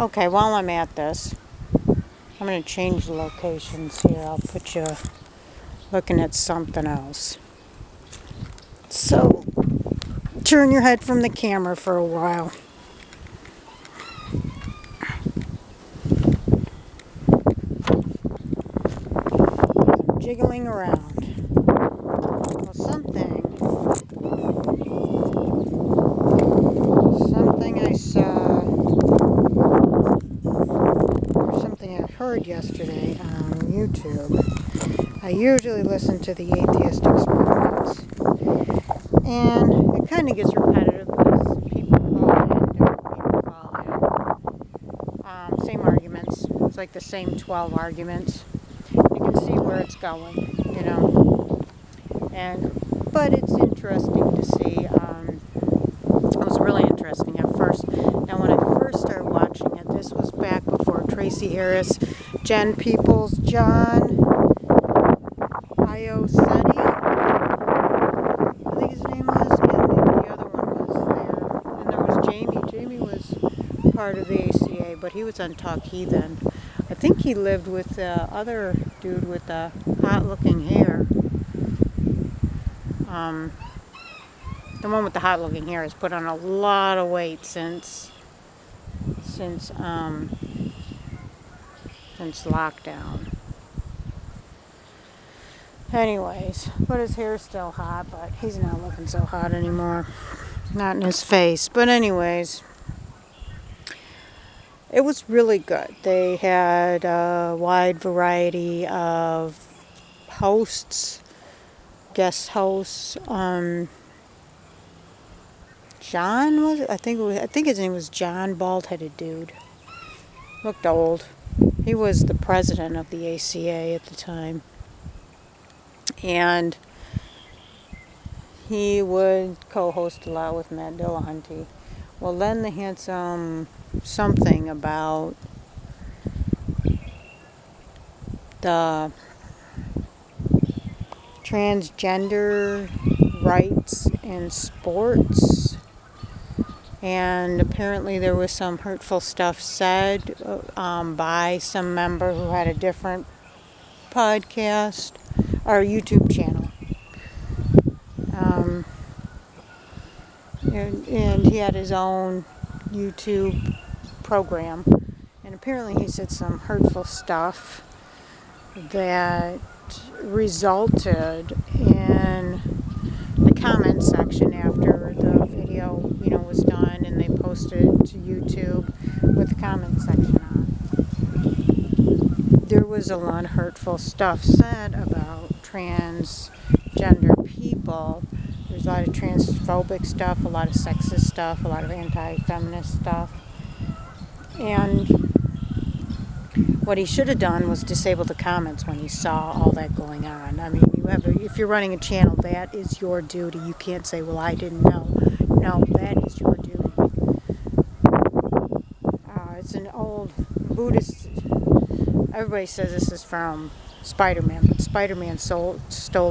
Okay, while I'm at this, I'm going to change the locations here. I'll put you looking at something else. So, turn your head from the camera for a while. I'm jiggling around. Well, something I saw, or something I heard yesterday on YouTube. I usually listen to the atheist experiments, and it kind of gets repetitive because people call in, different people call in, same arguments. It's like the same 12 arguments. You can see where it's going, you know. But it's interesting to see. It was really interesting at first. Now, when I first started watching it, this was back before Tracy Harris, Jen Peoples, John Iosetti, I think his name was, and the other one was there. And there was Jamie. Jamie was part of the ACA, but he was on Talk Heathen. I think he lived with the other dude with the hot-looking hair. The one with the hot-looking hair has put on a lot of weight since lockdown. Anyways, but his hair's still hot, but he's not looking so hot anymore. Not in his face. But anyways, it was really good. They had a wide variety of hosts, guest hosts. John was it? I think his name was John, bald-headed dude. Looked old. He was the president of the ACA at the time. And he would co-host a lot with Matt Dillahunty. Well, then they had something about the transgender rights in sports. And apparently there was some hurtful stuff said by some member who had a different podcast or YouTube channel. And he had his own YouTube program. And apparently he said some hurtful stuff that resulted in the comment section after the video, was done, and they posted it to YouTube with the comment section on. There was a lot of hurtful stuff said about transgender people. There's a lot of transphobic stuff, a lot of sexist stuff, a lot of anti-feminist stuff. And what he should have done was disable the comments when he saw all that going on. I mean, if you're running a channel, that is your duty. You can't say, well, I didn't know. No, that is your duty. It's an old Buddhist. Everybody says this is from Spider-Man, but Spider-Man stole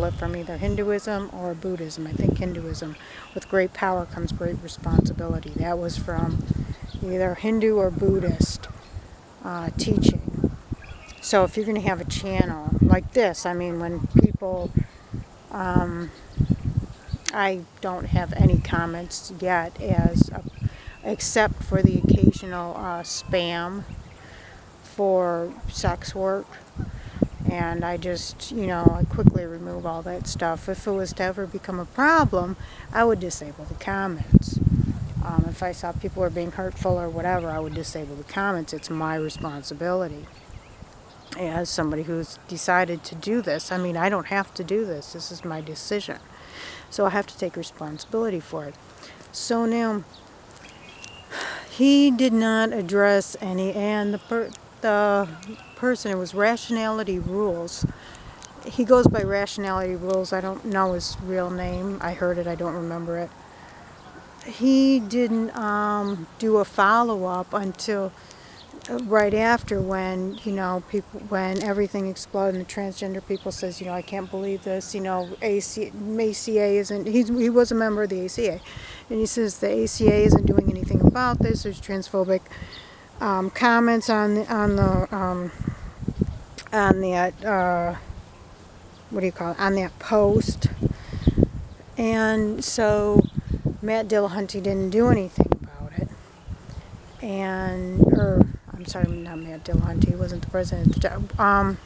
it from either Hinduism or Buddhism. I think Hinduism. With great power comes great responsibility. That was from either Hindu or Buddhist teaching. So if you're going to have a channel like this, I mean, when people, I don't have any comments yet except for the occasional spam for sex work. And I just, I quickly remove all that stuff. If it was to ever become a problem, I would disable the comments. If I saw people were being hurtful or whatever, I would disable the comments. It's my responsibility as somebody who's decided to do this. I mean, I don't have to do this. This is my decision. So I have to take responsibility for it. So now, he did not address any, and the person, it was Rationality Rules. He goes by Rationality Rules. I don't know his real name. I heard it. I don't remember it. He didn't do a follow-up until right after when, when everything exploded and the transgender people says, I can't believe this, ACA isn't, he was a member of the ACA, and he says the ACA isn't doing anything about this, there's transphobic comments on that what do you call it, on that post. And so Matt Dillahunty didn't do anything about it. I'm sorry, not Matt Dillahunty, he wasn't the president at the time.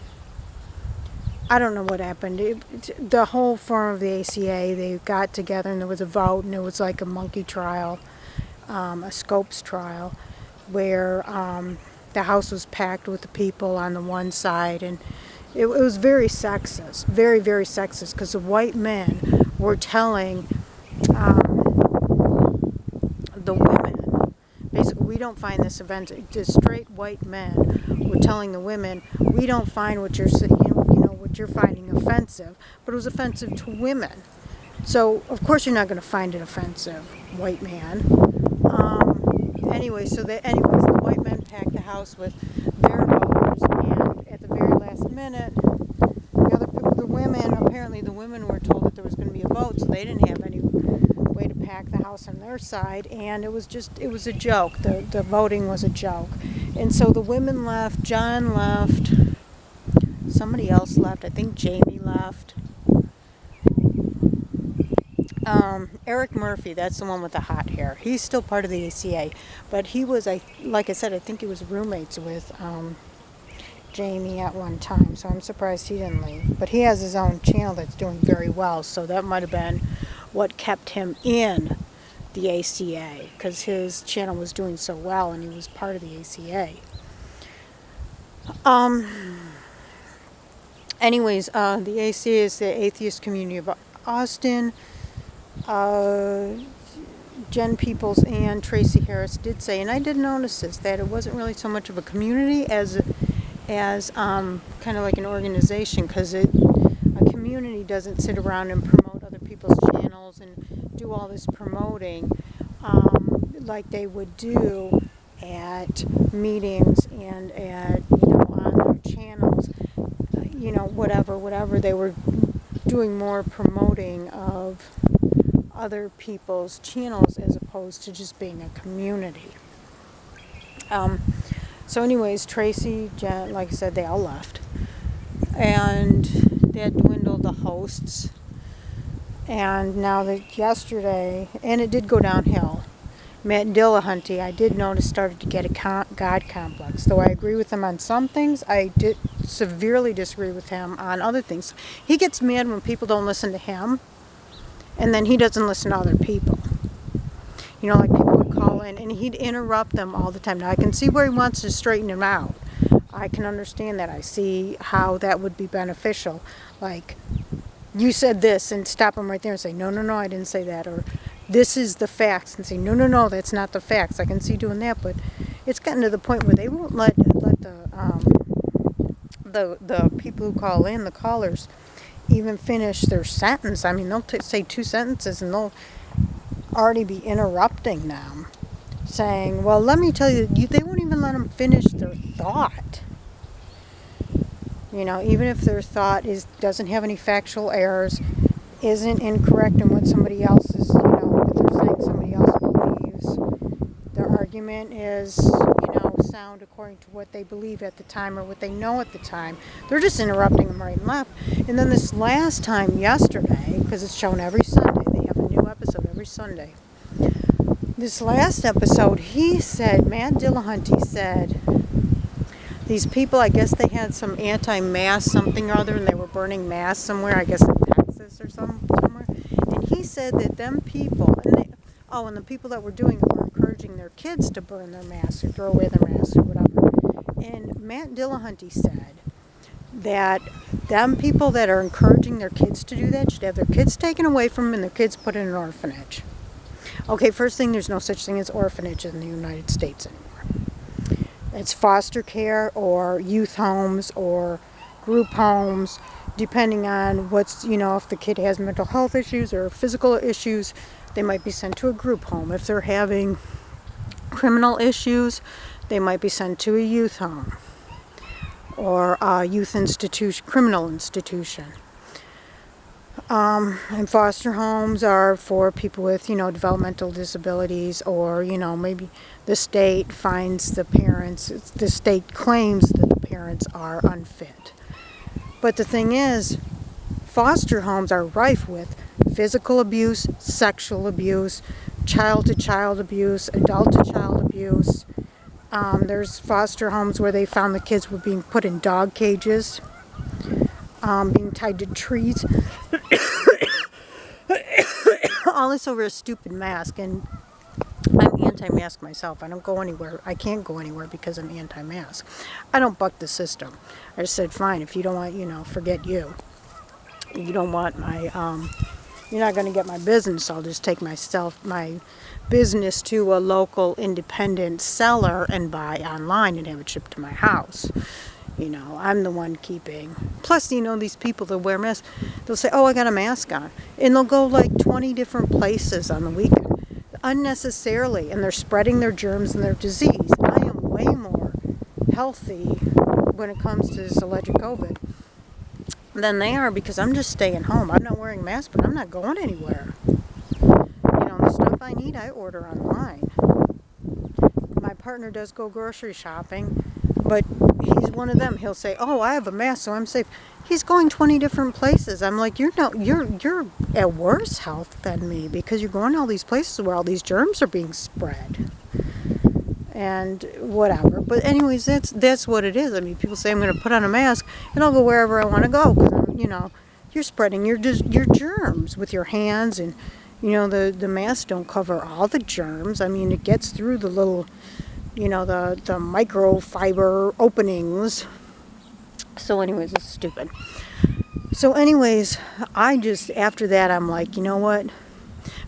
I don't know what happened. The whole forum of the ACA, they got together and there was a vote, and it was like a monkey trial, a Scopes trial, where the house was packed with the people on the one side, and it was very sexist, very, very sexist, because the white men were telling the women, basically, we don't find this offensive. The straight white men were telling the women, we don't find what you're what you're finding offensive, but it was offensive to women. So of course you're not going to find it offensive, white man. Anyways, the white men packed the house with their voters, and at the very last minute, apparently the women were told that there was going to be a vote, so they didn't have any way to pack the house on their side, and it was a joke. The voting was a joke. And so the women left, John left, somebody else left, I think Jamie left. Eric Murphy, that's the one with the hot hair. He's still part of the ACA, but he was, like I said, I think he was roommates with Jamie at one time, so I'm surprised he didn't leave. But he has his own channel that's doing very well, so that might have been what kept him in the ACA, because his channel was doing so well and he was part of the ACA. Anyways, the ACA is the Atheist Community of Austin. Jen Peoples and Tracy Harris did say, and I did notice this, that it wasn't really so much of a community as kind of like an organization, because a community doesn't sit around and promote other people's channels and do all this promoting like they would do at meetings and at on their channels, whatever they were doing, more promoting of other people's channels as opposed to just being a community. So anyways, Tracy, Jen, like I said, they all left, and they had dwindled the hosts. And now that yesterday, and it did go downhill, Matt Dillahunty, I did notice, started to get a God complex. Though I agree with him on some things, I did severely disagree with him on other things. He gets mad when people don't listen to him, and then he doesn't listen to other people. Like people would call in, and he'd interrupt them all the time. Now, I can see where he wants to straighten him out. I can understand that. I see how that would be beneficial. Like, you said this, and stop him right there and say, no, I didn't say that. Or, this is the facts, and say, no, that's not the facts. I can see doing that, but it's gotten to the point where they won't let the people who call in, the callers, even finish their sentence. I mean, they'll say two sentences, and they'll already be interrupting them, saying, well, let me tell you, they won't even let them finish their thought. Even if their thought doesn't have any factual errors, isn't incorrect in what somebody else is, what they're saying somebody else believes. Their argument is, sound according to what they believe at the time or what they know at the time. They're just interrupting them right and left. And then this last time, yesterday, because it's shown every Sunday, they have a new episode every Sunday. This last episode, Matt Dillahunty said, these people, I guess they had some anti-mask something or other, and they were burning masks somewhere, I guess in Texas or somewhere. And he said that them people, and the people that were doing it were encouraging their kids to burn their masks or throw away their masks or whatever. And Matt Dillahunty said that them people that are encouraging their kids to do that should have their kids taken away from them and their kids put in an orphanage. Okay, first thing, there's no such thing as orphanage in the United States anymore. It's foster care or youth homes or group homes, depending on if the kid has mental health issues or physical issues, they might be sent to a group home. If they're having criminal issues, they might be sent to a youth home or a youth institution, criminal institution. And foster homes are for people with, developmental disabilities, or, maybe the state finds the state claims that the parents are unfit. But the thing is, foster homes are rife with physical abuse, sexual abuse, child-to-child abuse, adult-to-child abuse. There's foster homes where they found the kids were being put in dog cages, being tied to trees. All this over a stupid mask, and I'm anti-mask myself. I don't go anywhere. I can't go anywhere because I'm anti-mask. I don't buck the system. I just said, fine, if you don't want, forget you. You don't want my, you're not going to get my business. I'll just take my business to a local independent seller and buy online and have it shipped to my house. I'm the one keeping. Plus, these people that wear masks, they'll say, oh, I got a mask on. And they'll go like 20 different places on the weekend, unnecessarily, and they're spreading their germs and their disease. I am way more healthy when it comes to this alleged COVID than they are, because I'm just staying home. I'm not wearing a mask, but I'm not going anywhere. The stuff I need, I order online. My partner does go grocery shopping, but he's one of them. He'll say, oh, I have a mask, so I'm safe. He's going 20 different places. I'm like, you're at worse health than me, because you're going to all these places where all these germs are being spread. And whatever. But anyways, that's what it is. I mean, people say I'm going to put on a mask and I'll go wherever I want to go, because you're spreading your germs with your hands, and the masks don't cover all the germs. I mean, it gets through the little, the microfiber openings. So anyways, it's stupid. So anyways, after that, I'm like, you know what?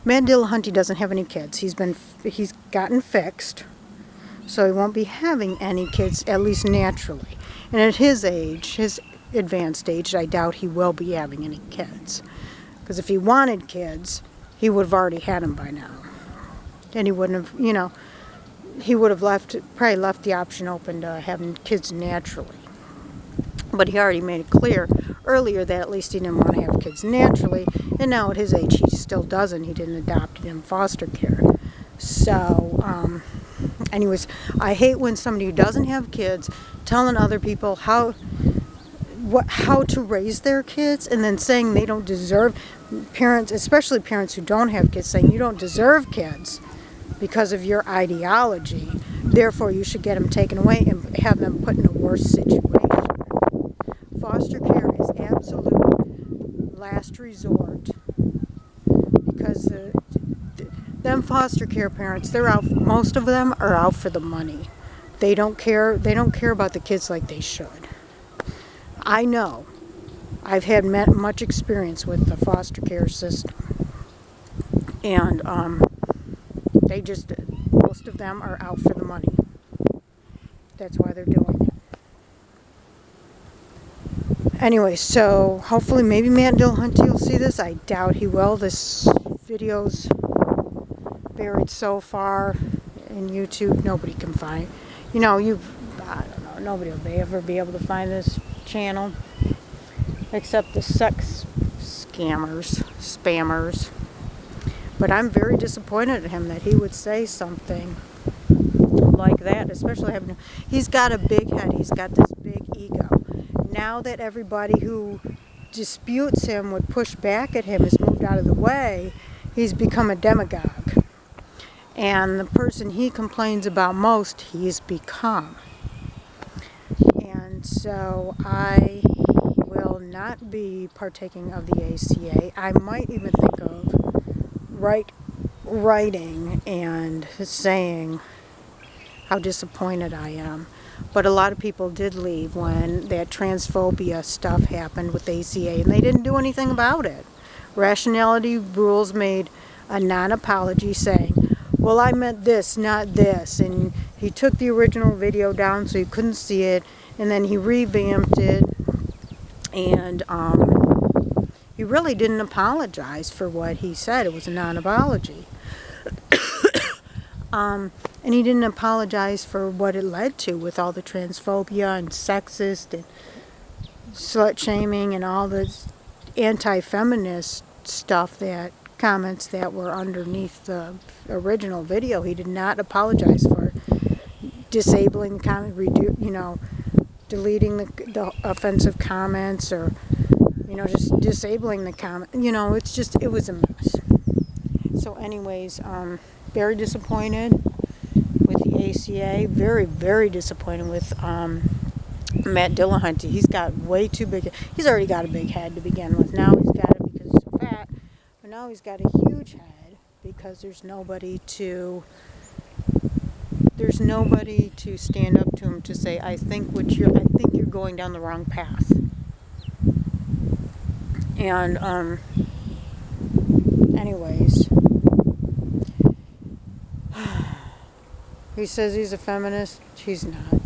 Matt Dillahunty doesn't have any kids. He's gotten fixed. So he won't be having any kids, at least naturally. And at his age, his advanced age, I doubt he will be having any kids. Because if he wanted kids, he would have already had them by now. And he wouldn't have, he would have probably left the option open to having kids naturally. But he already made it clear earlier that at least he didn't want to have kids naturally. And now at his age, he still doesn't. He didn't adopt it in foster care. So, anyways, I hate when somebody who doesn't have kids telling other people how to raise their kids, and then saying they don't deserve, parents, especially parents who don't have kids, saying you don't deserve kids because of your ideology. Therefore, you should get them taken away and have them put in a worse situation. Foster care is absolute last resort, because them foster care parents, they're out. Most of them are out for the money. They don't care. They don't care about the kids like they should. I know. I've had much experience with the foster care system, and most of them are out for the money. That's why they're doing it. Anyway, so hopefully maybe Matt Dillahunty will see this. I doubt he will. This video's buried so far in YouTube, nobody can find. I don't know, nobody will ever be able to find this channel except the sex spammers. But I'm very disappointed at him that he would say something like that, especially he's got a big head, he's got this big ego. Now that everybody who disputes him, would push back at him, has moved out of the way, he's become a demagogue. And the person he complains about most, he's become. And so I will not be partaking of the ACA. I might even think of writing and saying how disappointed I am. But a lot of people did leave when that transphobia stuff happened with ACA, and they didn't do anything about it. Rationality Rules made a non-apology saying, well, I meant this, not this. And he took the original video down so you couldn't see it, and then he revamped it, and he really didn't apologize for what he said. It was a non-apology. And he didn't apologize for what it led to with all the transphobia and sexist and slut-shaming and all the anti-feminist stuff, that comments that were underneath the original video. He did not apologize for disabling the comment, deleting the offensive comments, or just disabling the comment. It was a mess. So anyways, very disappointed with the ACA. Very, very disappointed with Matt Dillahunty. He's got way too big. He's already got a big head to begin with. Now he's got it because he's so fat. But now he's got a huge head because there's nobody to stand up to him to say, I think you're going down the wrong path. And anyways, he says he's a feminist. He's not.